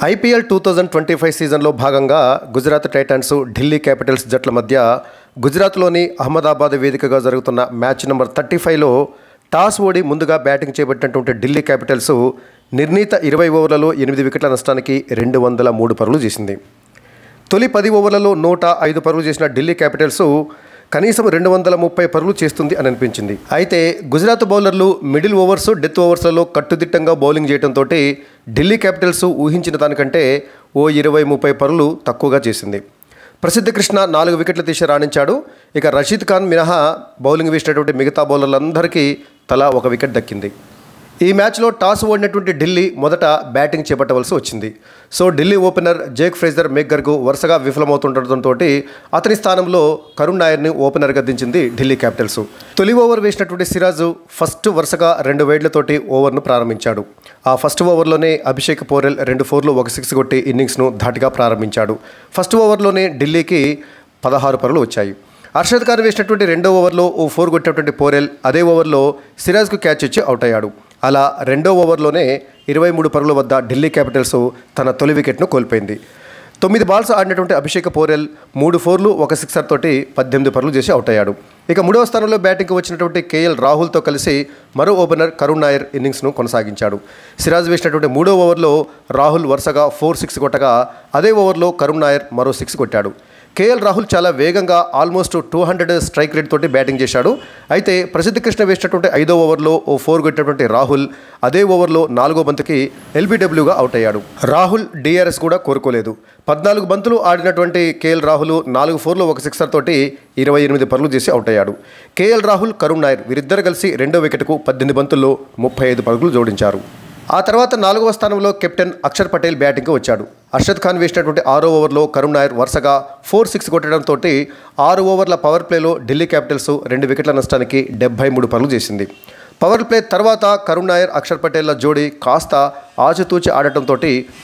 IPL 2025 సీజన్లో భాగంగా Gujarat Titans, Delhi Capitals జట్ల మధ్య గుజరాత్లోని అహ్మదాబాద్ వేదికగా జరుగుతున్న మ్యాచ్ నెంబర్ 35లో టాస్ ఓడి ముందుగా బ్యాటింగ్ చేపట్టినటువంటి ఢిల్లీ క్యాపిటల్స్ నిర్ణీత 20 ఓవర్లలో 8 వికెట్ల నష్టానికి 203 పరుగులు చేసింది. తొలి 10 ఓవర్లలో 105 పరుగులు చేసిన ఢిల్లీ క్యాపిటల్స్ కనీసం 230 పరుగులు చేస్తుంది అని అనిపించింది. అయితే గుజరాత్ బౌలర్లు మిడిల్ ఓవర్స్, డెత్ ఓవర్స్లలో కట్టుదిట్టంగా బౌలింగ్ చేయడంతో ఢిల్లీ క్యాపిటల్స్ ఊహించిన దానికంటే ఓ 20-30 పరుగులు తక్కువగా చేసింది. ప్రసిద్ధ కృష్ణ 4 వికెట్లు తీసి రాణించాడు. ఇక రషీద్ ఖాన్ మినహా బౌలింగ్ వేసినటువంటి మిగతా బౌలర్లందరికీ తలా 1 వికెట్ దక్కింది. ఈ మ్యాచ్లో టాస్ ఓడినటువంటి ఢిల్లీ మొదట బ్యాటింగ్ చేపట్టవలసి వచ్చింది. So Delhi opener Jake Fraser మేక్గర్కు వరుసగా విఫలమవుతుండటంతో అతని స్థానంలో కరుణ్ నాయర్ని ఓపెనర్గా దించింది ఢిల్లీ క్యాపిటల్స్. తొలి ఓవర్ వేసినటువంటి సిరాజ్ ఫస్ట్ వరుసగా 2 వైడ్లతోటి ఓవర్ను ప్రారంభించాడు. ఆ ఫస్ట్ ఓవర్లోనే అభిషేక్ పోరెల్ 2 4లు 1 6 కొట్టి ఇన్నింగ్స్ను ధాటిగా ప్రారంభించాడు. ఫస్ట్ ఓవర్లోనే ఢిల్లీకి 16 పరుగులు వచ్చాయి. అర్షద్ ఖాన్ వేసినటువంటి 2వ ఓవర్లో ఓ 4 కొట్టినటువంటి పోరెల్ అదే ఓవర్లో సిరాజ్కు క్యాచ్ ఇచ్చి అవుట్ అయ్యాడు. అలా 2వ ఓవర్లోనే 23 పరుగుల వద్ద ఢిల్లీ క్యాపిటల్స్ తన తొలి వికెట్ను కోల్పోయింది. 9 బాల్స్ ఆడినటువంటి అభిషేక్ పోరెల్ 3 4లు 1 6 తోటి 18 పరుగులు చేసి అవుట్ అయ్యాడు. ఇక 3వ స్థానంలో బ్యాటింగ్కి వచ్చినటువంటి కేఎల్ రాహుల్తో కలిసి మరో ఓపెనర్ కరుణ్ నాయర్ ఇన్నింగ్స్ను కొనసాగించాడు. సిరాజ్ వేసినటువంటి 3వ ఓవర్లో రాహుల్ వరుసగా 4 6 కొట్టగా అదే ఓవర్లో కరుణ్ నాయర్ మరో 6 కొట్టాడు. కేఎల్ రాహుల్ చాలా వేగంగా ఆల్మోస్ట్ 200 స్ట్రైక్ రేట్ తోటి బ్యాటింగ్ చేశాడు. అయితే ప్రసిద్ధ కృష్ణ వేసినటువంటి 5వ ఓవర్లో ఓ 4 కొట్టినటువంటి రాహుల్ అదే ఓవర్లో 4వ బంతికి ఎల్బీడబ్ల్యూగా అవుట్ అయ్యాడు. రాహుల్ డిఆర్ఎస్ కూడా కోరుకోలేదు. 14 బంతులు ఆడినటువంటి కేఎల్ రాహుల్ 4 4లు 1 6 తోటి 28 పరుగులు చేసి అవుట్ అయ్యాడు. కేఎల్ రాహుల్, కరుణ్ నాయర్ వీరిద్దరు కలిసి 2వ వికెట్కు 18 బంతుల్లో 35 పరుగులు జోడించారు. ఆ తర్వాత 4వ స్థానంలో కెప్టెన్ అక్షర్ పటేల్ బ్యాటింగ్కి వచ్చాడు. అర్షద్ ఖాన్ వేసినటువంటి 6వ ఓవర్లో కరుణ్ నాయర్ వరుసగా 4 6 కొట్టడంతో 6 ఓవర్ల పవర్ ప్లేలో ఢిల్లీ క్యాపిటల్స్ 2 వికెట్ల నష్టానికి 73 పరుగులు చేసింది. పవర్ ప్లే తర్వాత కరుణ్ నాయర్, అక్షర్ పటేళ్ల జోడీ కాస్త ఆచితూచి ఆడటంతో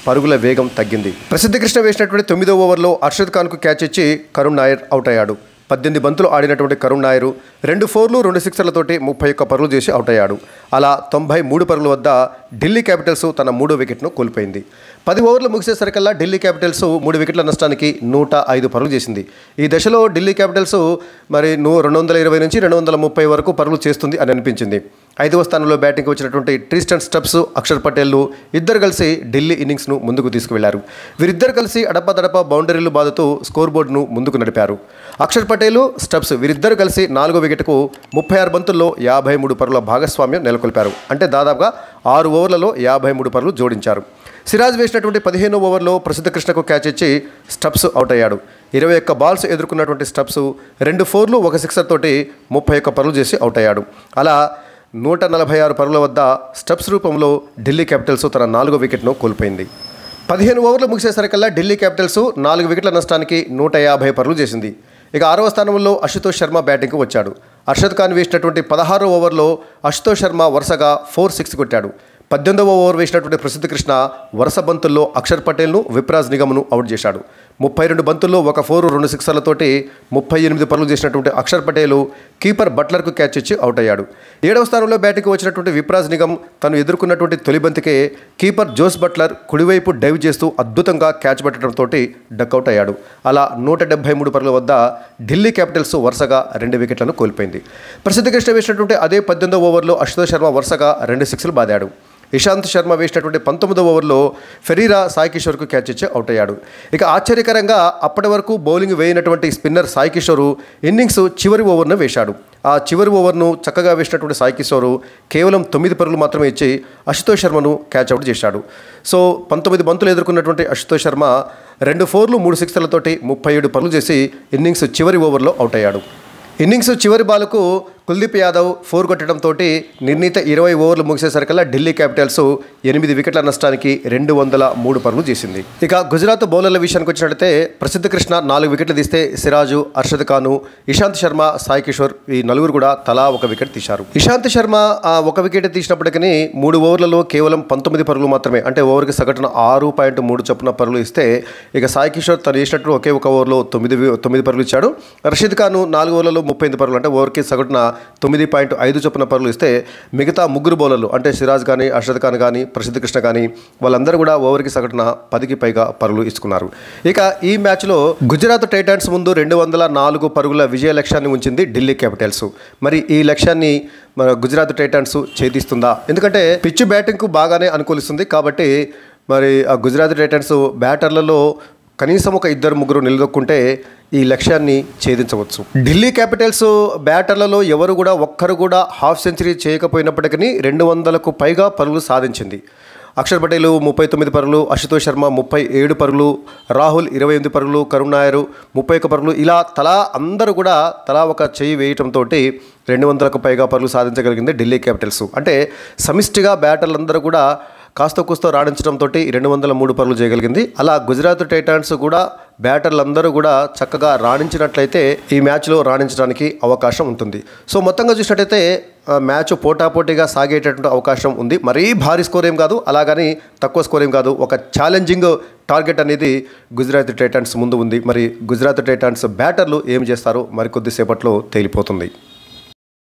పరుగుల వేగం తగ్గింది. ప్రసిద్ధ కృష్ణ వేసినటువంటి 9వ ఓవర్లో అర్షద్ ఖాన్కు క్యాచ్ ఇచ్చి కరుణ్ నాయర్ అవుట్ అయ్యాడు. 18 బంతులు ఆడినటువంటి కరుణ్ నాయర్ 2 4లు 2 6లతోటి 31 పరుగులు చేసి అవుట్ అయ్యాడు. అలా 93 పరుగుల వద్ద ఢిల్లీ క్యాపిటల్స్ తన 3వ వికెట్ను కోల్పోయింది. 10 ఓవర్లు ముగిసేసరికల్లా ఢిల్లీ క్యాపిటల్స్ 3 వికెట్ల నష్టానికి 105 పరుగులు చేసింది. ఈ దశలో ఢిల్లీ క్యాపిటల్స్ మరి 220 నుంచి 230 వరకు పరుగులు చేస్తుంది అని అనిపించింది. 5వ స్థానంలో బ్యాటింగ్కి వచ్చినటువంటి ట్రిస్టన్ స్టబ్స్, అక్షర్ పటేల్ ఇద్దరు కలిసి ఢిల్లీ ఇన్నింగ్స్ను ముందుకు తీసుకువెళ్లారు. వీరిద్దరు కలిసి అడపాదడపా బౌండరీలు బాదుతూ స్కోర్ బోర్డును ముందుకు నడిపారు. అక్షర్ పటేల్, స్టబ్స్ వీరిద్దరు కలిసి 4వ వికెట్కు 36 బంతుల్లో 53 పరుగుల భాగస్వామ్యం నెలకొల్పారు. అంటే దాదాపుగా 6 ఓవర్లలో 53 పరుగులు జోడించారు. సిరాజ్ వేసినటువంటి 15వ ఓవర్లో ప్రసిద్ధ కృష్ణకు క్యాచ్ ఇచ్చి స్టబ్స్ అవుట్ అయ్యాడు. 21 బాల్స్ ఎదుర్కొన్నటువంటి స్టబ్స్ 2 4లు 1 6 తోటి 31 పరుగులు చేసి అవుట్ అయ్యాడు. అలా 146 పరుగుల వద్ద స్టబ్స్ రూపంలో ఢిల్లీ క్యాపిటల్స్ తన 4వ వికెట్ను కోల్పోయింది. 15 ఓవర్లు ముగిసేసరికల్లా ఢిల్లీ క్యాపిటల్స్ 4 వికెట్ల నష్టానికి 150 పరుగులు చేసింది. ఇక 6వ స్థానంలో అశుతోష్ శర్మ బ్యాటింగ్కి వచ్చాడు. అర్షద్ ఖాన్ వేసినటువంటి 16వ ఓవర్లో అశుతోష్ శర్మ వరుసగా 4 6 కొట్టాడు. 18వ ఓవర్ వేసినటువంటి ప్రసిద్ధ కృష్ణ వరుస బంతుల్లో అక్షర్ పటేల్ను, విప్రాజ్ నిగమ్ను అవుట్ చేశాడు. 32 బంతుల్లో 1 4 2 6లతోటి 38 పరుగులు చేసినటువంటి అక్షర్ పటేల్ కీపర్ బట్లర్కు క్యాచ్ ఇచ్చి అవుట్ అయ్యాడు. 7వ స్థానంలో బ్యాటింగ్కి వచ్చినటువంటి విప్రాజ్ నిగమ్ తను ఎదుర్కొన్నటువంటి తొలి బంతికే కీపర్ జోస్ బట్లర్ కుడివైపు డైవ్ చేస్తూ అద్భుతంగా క్యాచ్ పట్టడంతో డక్అవుట్ అయ్యాడు. అలా 173 పరుగుల వద్ద ఢిల్లీ క్యాపిటల్స్ వరుసగా 2 వికెట్లను కోల్పోయింది. ప్రసిద్ధ కృష్ణ వేసినటువంటి అదే 18వ ఓవర్లో అశుతోష్ శర్మ వరుసగా 2 6లు బాదాడు. ఇషాంత్ శర్మ వేసినటువంటి 19వ ఓవర్లో ఫెరీరా సాయి కిషోర్కు క్యాచ్ ఇచ్చి అవుట్ అయ్యాడు. ఇక ఆశ్చర్యకరంగా అప్పటి వరకు బౌలింగ్ వేయనటువంటి స్పిన్నర్ సాయి కిషోర్ ఇన్నింగ్స్ చివరి ఓవర్ను వేశాడు. ఆ చివరి ఓవర్ను చక్కగా వేసినటువంటి సాయి కిషోర్ కేవలం 9 పరుగులు మాత్రమే ఇచ్చి అశుతోష్ శర్మను క్యాచ్ అవుట్ చేశాడు. సో 19 బంతులు ఎదుర్కొన్నటువంటి అశుతోష్ శర్మ 2 4లు 3 6లతోటి 37 పరుగులు చేసి ఇన్నింగ్స్ చివరి ఓవర్లో అవుట్ అయ్యాడు. ఇన్నింగ్స్ చివరి బాలుకు కుల్దీప్ యాదవ్ 4 కొట్టడంతో నిర్ణీత 20 ఓవర్లు ముగిసేసరికల్లా ఢిల్లీ క్యాపిటల్స్ 8 వికెట్ల నష్టానికి 203 పరుగులు చేసింది. ఇక గుజరాత్ బౌలర్ల విషయానికి వచ్చినట్లయితే ప్రసిద్ధ కృష్ణ 4 వికెట్లు తీస్తే సిరాజు, అర్షద్ ఖాన్, ఇషాంత్ శర్మ, సాయి కిషోర్ ఈ నలుగురు కూడా తలా 1 వికెట్ తీశారు. ఇషాంత్ శర్మ 1 వికెట్ తీసినప్పటికీ 3 ఓవర్లలో కేవలం 19 పరుగులు మాత్రమే, అంటే ఓవర్కి సగటున 6.3 చొప్పున పరుగులు ఇస్తే ఇక సాయి కిషోర్ తను చేసినట్టు ఒకే 1 ఓవర్లో 9 పరుగులు ఇచ్చాడు. రషీద్ ఖాన్ 4 ఓవర్లలో 38 పరుగులు, అంటే ఓవర్కి సగటున 9.5 చొప్పున పరుగులు ఇస్తే మిగతా ముగ్గురు బౌలర్లు అంటే సిరాజ్ కానీ, అర్షద్ ఖాన్ కానీ, ప్రసిద్ధ్ కృష్ణ కానీ వాళ్ళందరూ కూడా ఓవర్కి సగటున 10కి పైగా పరుగులు ఇచ్చుకున్నారు. ఇక ఈ మ్యాచ్లో గుజరాత్ టైటాన్స్ ముందు 204 పరుగుల విజయ లక్ష్యాన్ని ఉంచింది ఢిల్లీ క్యాపిటల్స్. మరి ఈ లక్ష్యాన్ని మన గుజరాత్ టైటాన్స్ ఛేదిస్తుందా? ఎందుకంటే పిచ్ బ్యాటింగ్కు బాగానే అనుకూలిస్తుంది కాబట్టి మరి ఆ గుజరాత్ టైటాన్స్ బ్యాటర్లలో కనీసం ఒక 2-3 నిలదొక్కుంటే ఈ లక్ష్యాన్ని ఛేదించవచ్చు. ఢిల్లీ క్యాపిటల్స్ బ్యాటర్లలో ఎవరు కూడా ఒక్కరు కూడా హాఫ్ సెంచరీ చేయకపోయినప్పటికీ 200కు పైగా పరుగులు సాధించింది. అక్షర్ పటేల్ 39 పరుగులు, అశుతోష్ శర్మ 37 పరుగులు, రాహుల్ 28 పరుగులు, కరుణ్ నాయర్ 31 పరుగులు, ఇలా అందరూ కూడా తలా ఒక చెయ్యి వేయటంతో 200కు పైగా పరుగులు సాధించగలిగింది ఢిల్లీ క్యాపిటల్స్. అంటే సమిష్టిగా బ్యాటర్లందరూ కూడా కాస్త కూస్తో రాణించడంతో 203 పరుగులు చేయగలిగింది. అలా గుజరాత్ టైటాన్స్ కూడా బ్యాటర్లందరూ కూడా చక్కగా రాణించినట్లయితే ఈ మ్యాచ్లో రాణించడానికి అవకాశం ఉంటుంది. సో మొత్తంగా చూసినట్టయితే మ్యాచ్ పోటాపోటీగా సాగేటటువంటి అవకాశం ఉంది. మరీ భారీ స్కోర్ ఏం కాదు, అలాగని తక్కువ స్కోర్ ఏం కాదు. ఒక ఛాలెంజింగ్ టార్గెట్ అనేది గుజరాత్ టైటాన్స్ ముందు ఉంది. మరి గుజరాత్ టైటాన్స్ బ్యాటర్లు ఏం చేస్తారో మరికొద్దిసేపట్లో తేలిపోతుంది.